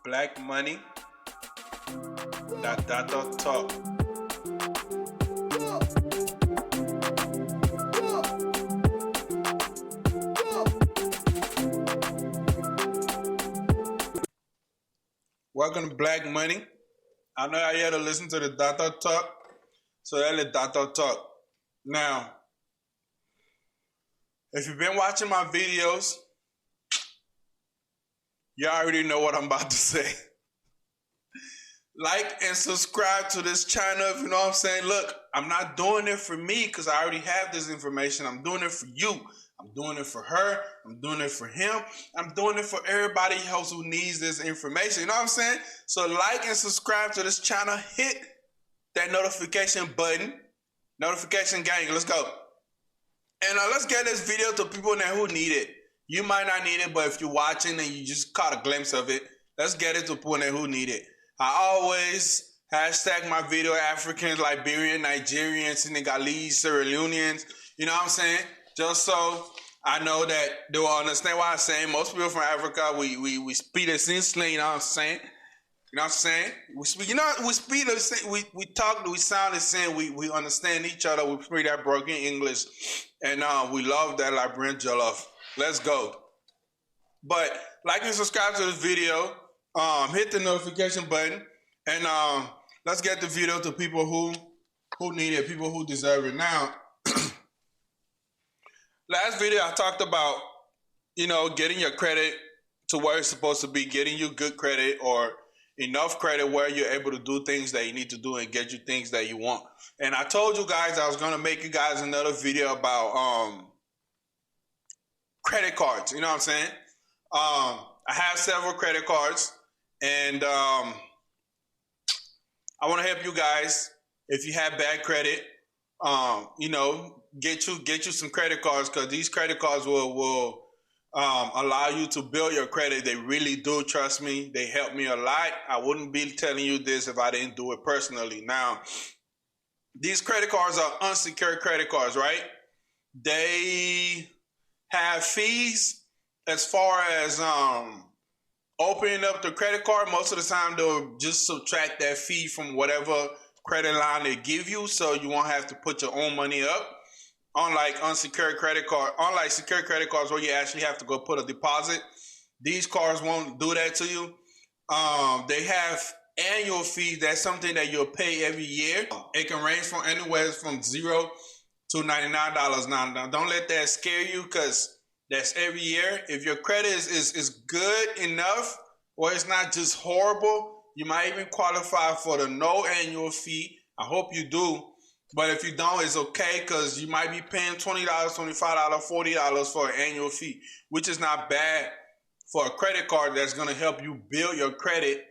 Black money. That talk. Welcome to Black Money. I know I had to listen to the data talk, so that's the data talk. Now, if you've been watching my videos, you already know what I'm about to say. Like and subscribe to this channel if you know what I'm saying. Look, I'm not doing it for me because I already have this information. I'm doing it for you. I'm doing it for her. I'm doing it for him. I'm doing it for everybody else who needs this information. You know what I'm saying? So like and subscribe to this channel. Hit that notification button. Notification gang. Let's go. And let's get this video to people now who need it. You might not need it, but if you're watching and you just caught a glimpse of it, let's get it to people now who need it. I always hashtag my video Africans, Liberian, Nigerians, Senegalese, Sierra Leoneans. You know what I'm saying? Just so I know that they will understand what I'm saying. Most people from Africa, we speak the same slang. You know what I'm saying? You know what I'm saying? We speak. You know, we speak the same. We talk. We sound the same. We understand each other. We speak that broken English, and we love that Liberian jollof. Let's go. But like and subscribe to this video. Hit the notification button, and let's get the video to people who need it, people who deserve it. Now, last video I talked about, you know, getting your credit to where it's supposed to be, getting you good credit or enough credit where you're able to do things that you need to do and get you things that you want. And I told you guys I was gonna make you guys another video about credit cards. You know what I'm saying? I have several credit cards. And I want to help you guys. If you have bad credit, you know, get you some credit cards, because these credit cards will allow you to build your credit. They really do. Trust me. They help me a lot. I wouldn't be telling you this if I didn't do it personally. Now, these credit cards are unsecured credit cards, right? They have fees as far as opening up the credit card. Most of the time, they'll just subtract that fee from whatever credit line they give you, so you won't have to put your own money up. Unlike secured credit cards where you actually have to go put a deposit, these cards won't do that to you. They have annual fees. That's something that you'll pay every year. It can range from anywhere from $0 to $99. Now, don't let that scare you, because that's every year. If your credit is good enough, or it's not just horrible, you might even qualify for the no annual fee. I hope you do. But if you don't, it's okay, because you might be paying $20, $25, $40 for an annual fee, which is not bad for a credit card that's going to help you build your credit.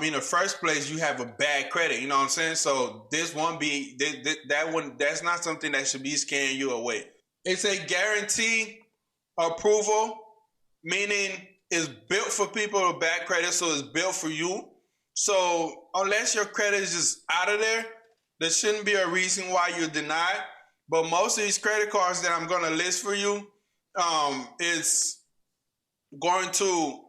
In the first place, you have a bad credit. You know what I'm saying? So this won't be, that's not something that should be scaring you away. It's a guarantee approval, meaning it's built for people with bad credit, so it's built for you. So unless your credit is just out of there shouldn't be a reason why you're denied. But most of these credit cards that I'm going to list for you is going to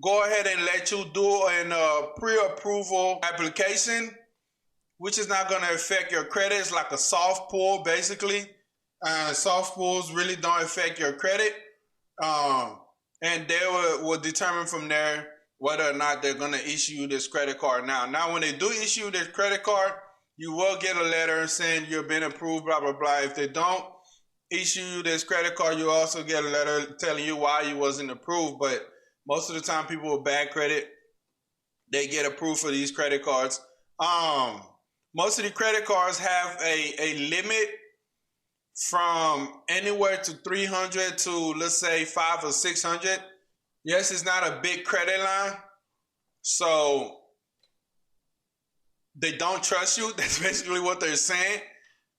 go ahead and let you do a pre-approval application, which is not going to affect your credit. It's like a soft pull, basically. Soft pulls really don't affect your credit, and they will determine from there whether or not they're going to issue you this credit card. Now, when they do issue this credit card, you will get a letter saying you've been approved, blah, blah, blah. If they don't issue you this credit card, you also get a letter telling you why you wasn't approved. But most of the time, people with bad credit, they get approved for these credit cards. Most of the credit cards have a limit from anywhere to 300 to, let's say, 500 or 600. Yes, it's not a big credit line, so they don't trust you. That's basically what they're saying,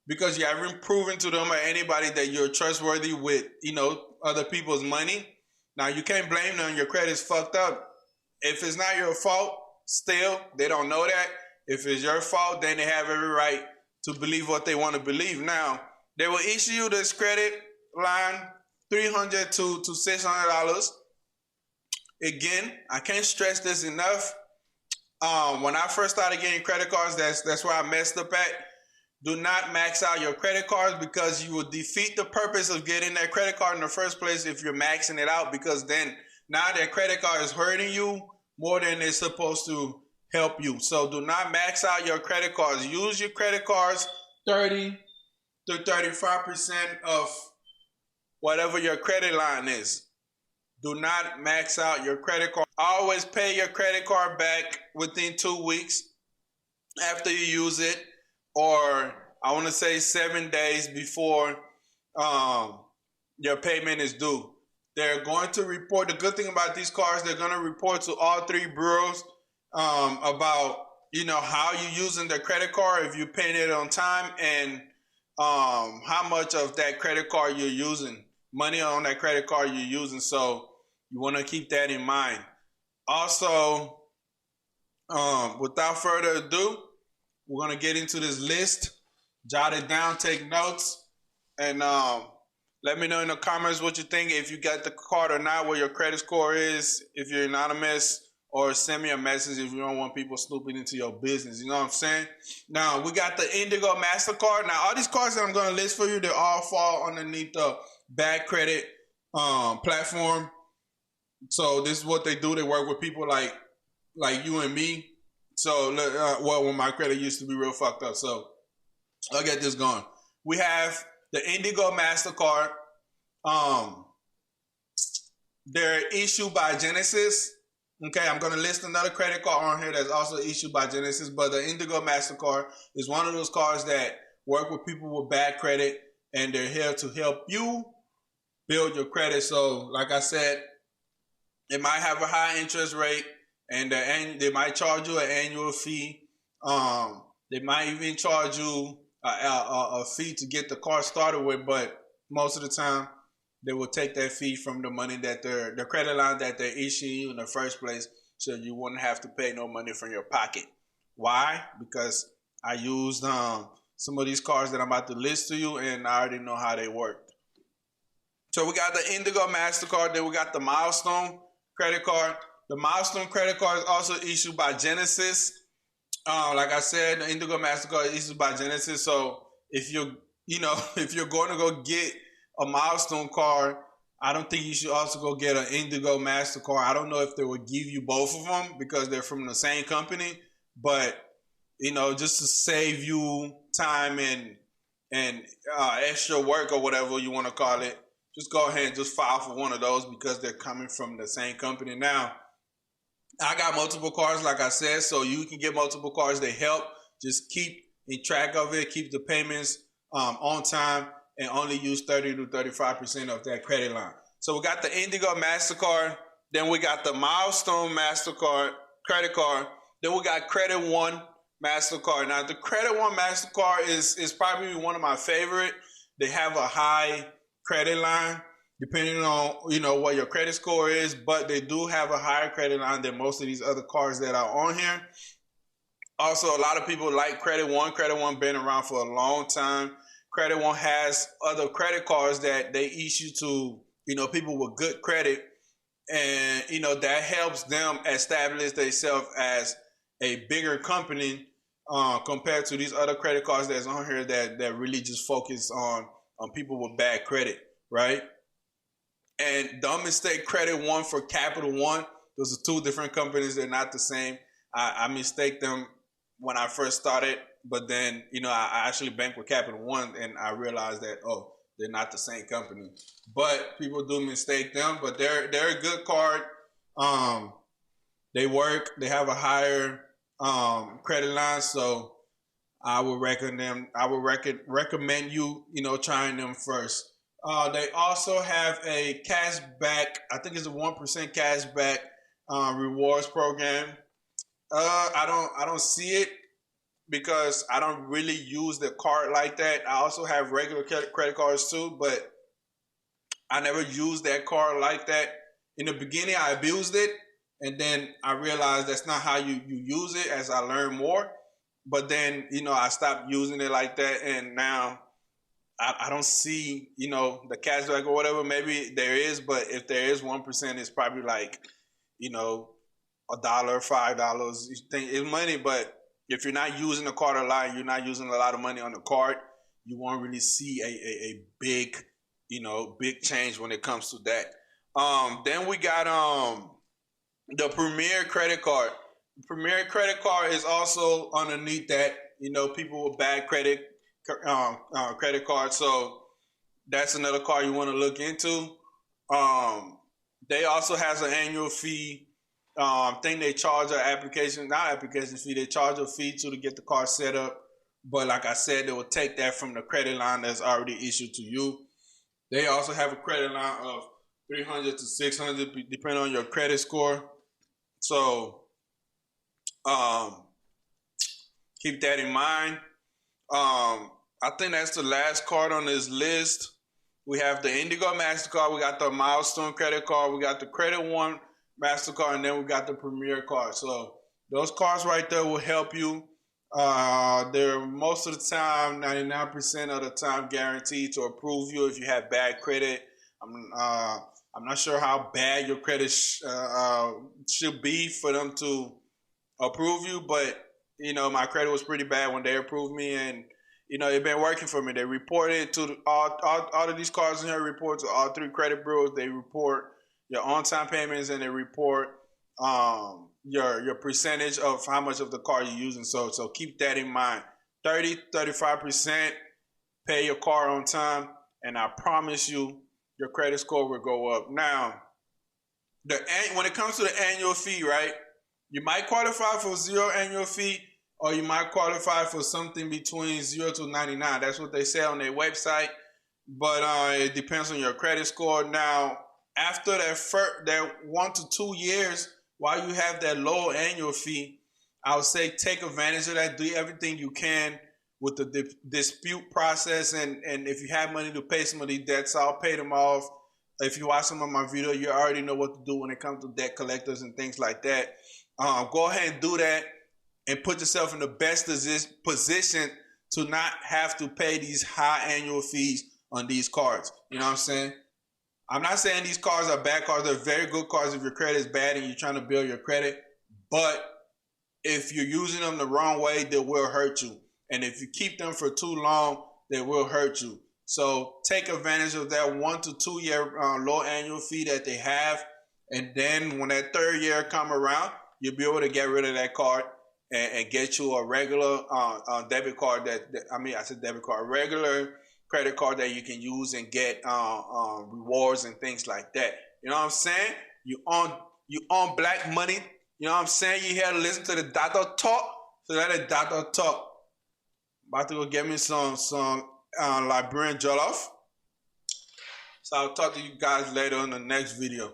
because you haven't proven to them or anybody that you're trustworthy with, you know, other people's money. Now, you can't blame them. Your credit's fucked up. If it's not your fault, still, they don't know that. If it's your fault, then they have every right to believe what they want to believe. Now, they will issue you this credit line, $300 to $600. Again, I can't stress this enough. When I first started getting credit cards, that's where I messed up at. Do not max out your credit cards because you will defeat the purpose of getting that credit card in the first place if you're maxing it out, because then now that credit card is hurting you more than it's supposed to help you. So do not max out your credit cards. Use your credit cards 30 to 35% of whatever your credit line is. Do not max out your credit card. Always pay your credit card back within 2 weeks after you use it, or I want to say 7 days before your payment is due. They're going to report. The good thing about these cards, they're going to report to all three bureaus about how you're using the credit card, if you're paying it on time, and how much of that credit card you're using, money on that credit card you're using. So you want to keep that in mind. Also, without further ado, we're going to get into this list. Jot it down, take notes, and let me know in the comments what you think, if you got the card or not, what your credit score is, if you're anonymous, or send me a message if you don't want people snooping into your business. You know what I'm saying? Now, we got the Indigo MasterCard. Now, all these cards that I'm going to list for you, they all fall underneath the bad credit platform. So this is what they do. They work with people like you and me. So, when my credit used to be real fucked up. So I'll get this going. We have the Indigo MasterCard. They're issued by Genesis. Okay, I'm going to list another credit card on here that's also issued by Genesis, but the Indigo MasterCard is one of those cards that work with people with bad credit, and they're here to help you build your credit. So, like I said, it might have a high interest rate, and they might charge you an annual fee. They might even charge you a fee to get the card started with, but most of the time, they will take that fee from the money that the credit line that they're issuing you in the first place, so you wouldn't have to pay no money from your pocket. Why? Because I used some of these cards that I'm about to list to you, and I already know how they work. So we got the Indigo MasterCard, then we got the Milestone credit card. The Milestone credit card is also issued by Genesis. Like I said, the Indigo MasterCard is issued by Genesis. So if you're going to go get a Milestone card, I don't think you should also go get an Indigo MasterCard. I don't know if they will give you both of them because they're from the same company, but just to save you time and extra work or whatever you want to call it, just go ahead and just file for one of those because they're coming from the same company. Now, I got multiple cards, like I said, so you can get multiple cards. They help. Just keep in track of it, keep the payments on time, and only use 30 to 35% of that credit line. So we got the Indigo MasterCard, then we got the Milestone MasterCard credit card, then we got Credit One MasterCard. Now the Credit One MasterCard is probably one of my favorite. They have a high credit line depending on what your credit score is, but they do have a higher credit line than most of these other cards that are on here. Also, a lot of people like Credit One. Credit One been around for a long time. Credit One has other credit cards that they issue to, people with good credit. And, that helps them establish themselves as a bigger company compared to these other credit cards that's on here that really just focus on people with bad credit, right? And don't mistake Credit One for Capital One. Those are two different companies. They're not the same. I mistake them when I first started, but then, I actually banked with Capital One, and I realized that, they're not the same company. But people do mistake them, but they're a good card. They work. They have a higher credit line, so I would recommend you, trying them first. They also have a cash back. I think it's a 1% cash back rewards program. I don't see it because I don't really use the card like that. I also have regular credit cards too, but I never used that card like that. In the beginning, I abused it, and then I realized that's not how you use it as I learned more. But then, I stopped using it like that, and now I don't see, the cashback or whatever. Maybe there is, but if there is 1%, it's probably like $1, $5. You think it's money, but if you're not using the card a lot, you're not using a lot of money on the card, you won't really see a big, big change when it comes to that. Then we got the Premier credit card. The Premier credit card is also underneath that. People with bad credit cards. So that's another card you want to look into. They also has an annual fee. I think they charge an application fee. They charge a fee to get the card set up. But like I said, they will take that from the credit line that's already issued to you. They also have a credit line of 300 to 600, depending on your credit score. So keep that in mind. I think that's the last card on this list. We have the Indigo MasterCard, we got the Milestone credit card, we got the Credit One MasterCard, and then we got the Premier card. So those cards right there will help you. They're most of the time, 99% of the time, guaranteed to approve you if you have bad credit. I'm not sure how bad your credit should be for them to approve you, but my credit was pretty bad when they approved me, and it's been working for me. They reported to all of these cards in here. Report to all 3 credit bureaus. They report your on-time payments, and they report your percentage of how much of the car you're using. So keep that in mind. 35% pay your car on time, and I promise you your credit score will go up. Now, when it comes to the annual fee, right? You might qualify for 0 annual fee, or you might qualify for something between 0 to 99. That's what they say on their website. But it depends on your credit score. Now, after that 1 to 2 years, while you have that low annual fee, I would say take advantage of that. Do everything you can with the dispute process. And if you have money to pay some of these debts, I'll pay them off. If you watch some of my video, you already know what to do when it comes to debt collectors and things like that. Go ahead and do that and put yourself in the best position to not have to pay these high annual fees on these cards. You know what I'm saying? I'm not saying these cards are bad cards. They're very good cards if your credit is bad and you're trying to build your credit. But if you're using them the wrong way, they will hurt you. And if you keep them for too long, they will hurt you. So take advantage of that 1 to 2 year low annual fee that they have. And then when that 3rd year come around, you'll be able to get rid of that card and get you a regular debit card a regular credit card that you can use and get rewards and things like that. You know what I'm saying? You own black money. You know what I'm saying? You here to listen to the doctor talk. So let the doctor talk. About to go get me some Liberian jollof. So I'll talk to you guys later in the next video.